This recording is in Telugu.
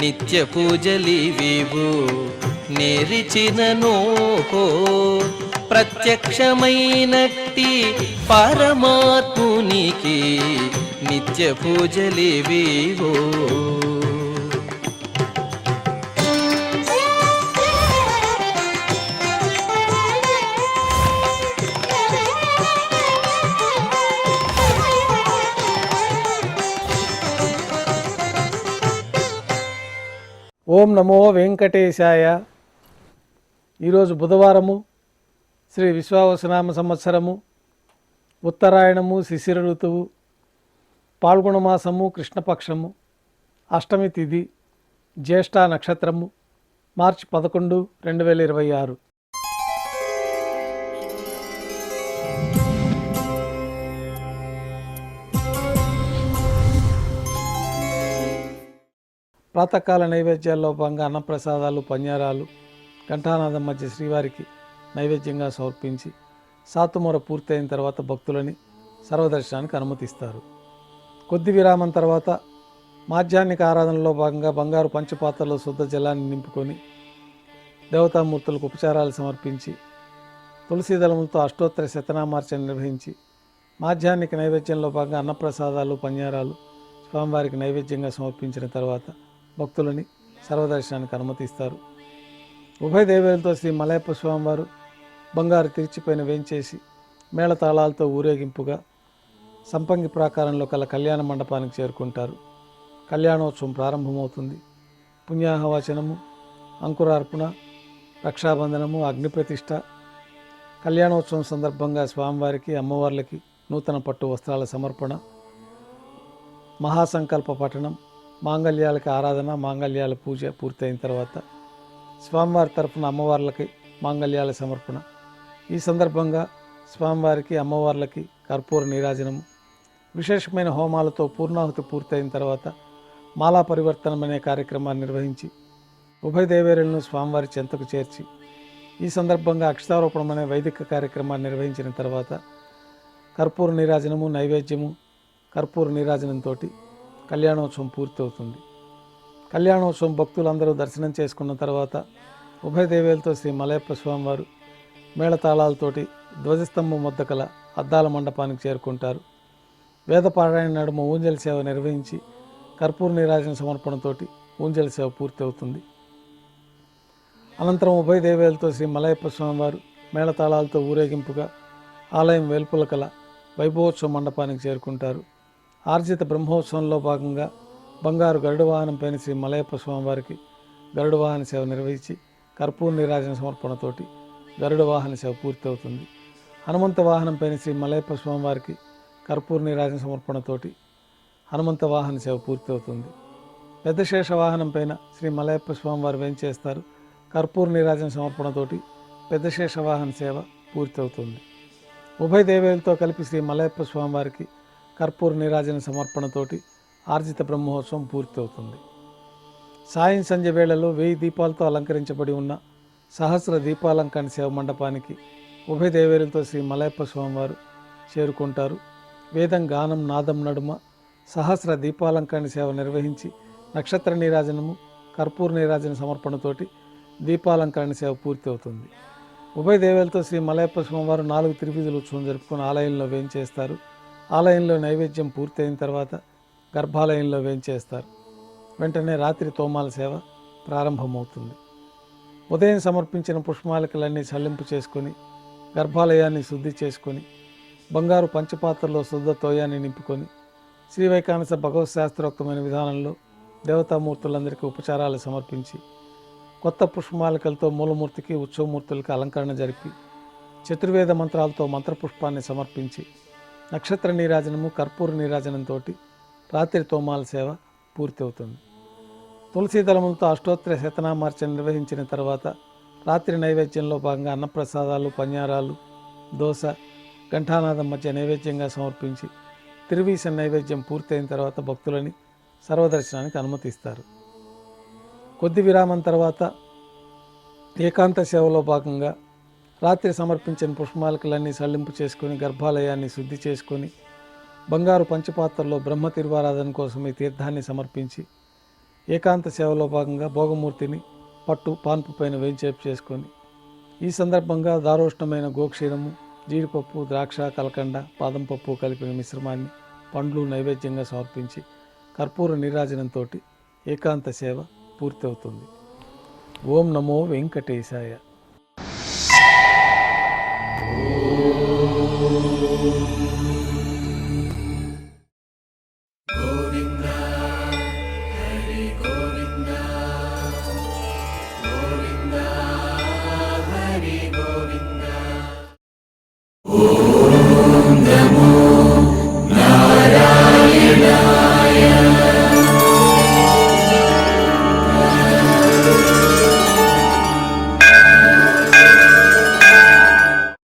నిత్య పూజలివివు నేరిచినను ప్రత్యక్షమైనట్టి పరమాత్మునికి నిత్య పూజలివివో. ఓం నమో వెంకటేశాయ. ఈరోజు బుధవారము, శ్రీ విశ్వావసునామ సంవత్సరము, ఉత్తరాయణము, శిశిర ఋతువు, పాల్గొన మాసము, కృష్ణపక్షము, అష్టమి తిథి, జ్యేష్ఠ నక్షత్రము, మార్చి 11, 2026. ప్రాతకాల నైవేద్యాల్లో భాగంగా అన్నప్రసాదాలు, పన్యారాలు ఘంటానాదం మధ్య శ్రీవారికి నైవేద్యంగా సమర్పించి సాతుమూర పూర్తయిన తర్వాత భక్తులని సర్వదర్శనానికి అనుమతిస్తారు. కొద్ది విరామం తర్వాత మాధ్యాహ్నిక ఆరాధనలో భాగంగా బంగారు పంచపాత్రలో శుద్ధ జలాన్ని నింపుకొని దేవతామూర్తులకు ఉపచారాలు సమర్పించి తులసీదళములతో అష్టోత్తర శతనామార్చన నిర్వహించి మాధ్యాహ్నిక నైవేద్యంలో భాగంగా అన్నప్రసాదాలు, పన్యారాలు స్వామివారికి నైవేద్యంగా సమర్పించిన తర్వాత భక్తులని సర్వదర్శనానికి అనుమతిస్తారు. ఉభయ దేవేలతో శ్రీ మలయప్ప స్వామివారు బంగారు తిరిచిపైన వేంచేసి మేళతాళాలతో ఊరేగింపుగా సంపంగి ప్రాకారంలో కల కళ్యాణ మండపానికి చేరుకుంటారు. కళ్యాణోత్సవం ప్రారంభమవుతుంది. పుణ్యాహవచనము, అంకురార్పణ, రక్షాబంధనము, అగ్నిప్రతిష్ఠ, కళ్యాణోత్సవం సందర్భంగా స్వామివారికి, అమ్మవార్లకి నూతన పట్టు వస్త్రాల సమర్పణ, మహాసంకల్ప పఠనం, మాంగళ్యాలకి ఆరాధన, మాంగళ్యాల పూజ పూర్తయిన తర్వాత స్వామివారి తరఫున అమ్మవార్లకి మాంగళ్యాల సమర్పణ. ఈ సందర్భంగా స్వామివారికి, అమ్మవార్లకి కర్పూర నీరాజనము, విశేషమైన హోమాలతో పూర్ణాహుతి పూర్తయిన తర్వాత మాలా పరివర్తనం అనే కార్యక్రమాన్ని నిర్వహించి ఉభయ దేవేరులను స్వామివారి చెంతకు చేర్చి ఈ సందర్భంగా అక్షతారోపణం అనే వైదిక కార్యక్రమాన్ని నిర్వహించిన తర్వాత కర్పూర నీరాజనము, నైవేద్యము, కర్పూర నీరాజనంతో కళ్యాణోత్సవం పూర్తవుతుంది. కళ్యాణోత్సవం భక్తులందరూ దర్శనం చేసుకున్న తర్వాత ఉభయ దేవేలతో శ్రీ మలయప్ప స్వామివారు మేళతాళాలతోటి ధ్వజస్తంభం వద్ద కల అద్దాల మండపానికి చేరుకుంటారు. వేదపారాయణ నడుమ ఊంజల్ సేవ నిర్వహించి కర్పూర నీరాజన సమర్పణతోటి ఊంజల్ సేవ పూర్తవుతుంది. అనంతరం ఉభయ దేవేలతో శ్రీ మలయప్ప స్వామివారు మేళతాళాలతో ఊరేగింపుగా ఆలయం వెలుపల కల వైభవోత్సవ మండపానికి చేరుకుంటారు. ఆర్జిత బ్రహ్మోత్సవంలో భాగంగా బంగారు గరుడ వాహనం పైన శ్రీ మలయప్ప స్వామివారికి గరుడ వాహన సేవ నిర్వహించి కర్పూర నీరాజన సమర్పణతోటి గరుడ వాహన సేవ పూర్తవుతుంది. హనుమంత వాహనం పైన శ్రీ మలయప్ప స్వామివారికి కర్పూర నీరాజన సమర్పణతోటి హనుమంత వాహన సేవ పూర్తవుతుంది. పెద్ద శేష వాహనం పైన శ్రీ మలయప్ప స్వామివారు వేంచేస్తారు. కర్పూర నీరాజన సమర్పణతోటి పెద్ద శేష వాహన సేవ పూర్తవుతుంది. ఉభయ దేవేలతో కలిపి శ్రీ మలయప్ప స్వామివారికి కర్పూర నీరాజన సమర్పణతోటి ఆర్జిత బ్రహ్మోత్సవం పూర్తవుతుంది. సాయం సంధ్య వేళలో 1000 దీపాలతో అలంకరించబడి ఉన్న సహస్ర దీపాలంకరణ సేవ మండపానికి ఉభయ దేవేరులతో శ్రీ మలయప్ప స్వామివారు చేరుకుంటారు. వేదం, గానం, నాదం నడుమ సహస్ర దీపాలంకరణ సేవ నిర్వహించి నక్షత్ర నీరాజనము, కర్పూర నీరాజన సమర్పణతోటి దీపాలంకరణ సేవ పూర్తవుతుంది. ఉభయ దేవేలతో శ్రీ మలయప్ప స్వామివారు 4 తిరువీధుల ఉత్సవం జరుపుకొని ఆలయంలో వేంచేస్తారు. ఆలయంలో నైవేద్యం పూర్తయిన తర్వాత గర్భాలయంలో వేంచేస్తారు. వెంటనే రాత్రి తోమాల సేవ ప్రారంభమవుతుంది. ఉదయం సమర్పించిన పుష్పమాలికలన్నీ సల్లింపు చేసుకొని గర్భాలయాన్ని శుద్ధి చేసుకొని బంగారు పంచపాత్రలో శుద్ధ తోయాన్ని నింపుకొని శ్రీవైకానస భగవత్ శాస్త్రోక్తమైన విధానంలో దేవతామూర్తులందరికీ ఉపచారాలు సమర్పించి కొత్త పుష్పమాలికలతో మూలమూర్తికి, ఉత్సవమూర్తులకి అలంకరణ జరిపి చతుర్వేద మంత్రాలతో మంత్రపుష్పాన్ని సమర్పించి నక్షత్ర నీరాజనము, కర్పూర నీరాజనంతో రాత్రి తోమాల సేవ పూర్తవుతుంది. తులసీదళములతో అష్టోత్తర శతనామార్చన నిర్వహించిన తర్వాత రాత్రి నైవేద్యంలో భాగంగా అన్నప్రసాదాలు, పన్యారాలు, దోశ, ఘంటానాదం మధ్య నైవేద్యంగా సమర్పించి తిరువీస నైవేద్యం పూర్తయిన తర్వాత భక్తులని సర్వదర్శనానికి అనుమతిస్తారు. కొద్ది విరామం తర్వాత ఏకాంత సేవలో భాగంగా రాత్రి సమర్పించిన పుష్పమాలికలన్నీ సల్లింపు చేసుకొని గర్భాలయాన్ని శుద్ధి చేసుకొని బంగారు పంచపాత్రలో బ్రహ్మ తిరువారాధన కోసం ఈ తీర్థాన్ని సమర్పించి ఏకాంత సేవలో భాగంగా భోగమూర్తిని పట్టు పాన్పు పైన వేంచేపు చేసుకొని ఈ సందర్భంగా దారోష్ణమైన గోక్షీరము, జీడిపప్పు, ద్రాక్ష, కలకండ, బాదం పప్పు కలిపిన మిశ్రమాన్ని పండ్లు నైవేద్యంగా సమర్పించి కర్పూర నీరాజనంతో ఏకాంత సేవ పూర్తి అవుతుంది. ఓం నమో వెంకటేశాయ.